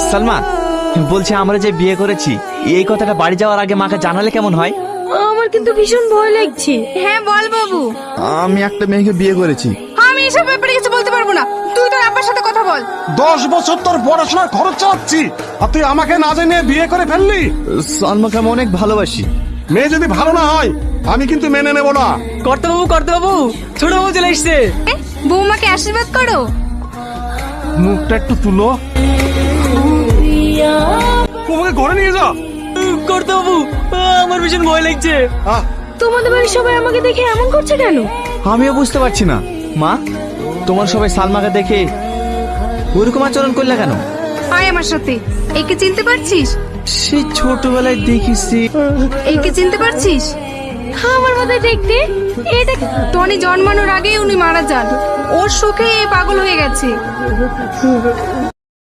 সালমা, বলছি আমরা যে বিয়ে করেছি এই কথাটা বাড়ি যাওয়ার আগে মাকে জানালে কেমন হয়? আমার কিন্তু ভীষণ ভয় লাগছে। হ্যাঁ বল বাবু। আমি একটা মেয়েকে বিয়ে করেছি। আমি এসব ব্যাপারে কিছু বলতে পারবো না, তুই তোর আব্বার সাথে কথা বল। 10 বছর তোর পড়াশোনার খরচ চালাচ্ছি আর তুই আমাকে না জেনে বিয়ে করে ফেললি। সালমাকে আমি অনেক ভালোবাসি। মেয়ে যদি ভালো না হয় আমি কিন্তু মেনে নেব না। করতে বাবু ছোট বাবু চলে এসছে। বৌমাকে আশীর্বাদ করো। মুখটা একটু তুলো, তোমাকে ঘরে নিয়ে যা। করতে বাবু আমার ভীষণ ভয় লাগছে। তোমাদের বাড়ির সবাই আমাকে দেখে এমন করছে কেন? আমিও বুঝতে পারছি না। মা, তোমার সবাই সালমাকে দেখে ওরকম আচরণ করলে কেন? আয় আমার সাথে। একে চিনতে পারছিস? সেই ছোটবেলায় দেখিছি। একে চিনতে পারছিস? আমার মতো দেখতে। এটা টনি জন্মানোর আগেই উনি মারা যান। ওর শোকে এ পাগল হয়ে গেছে।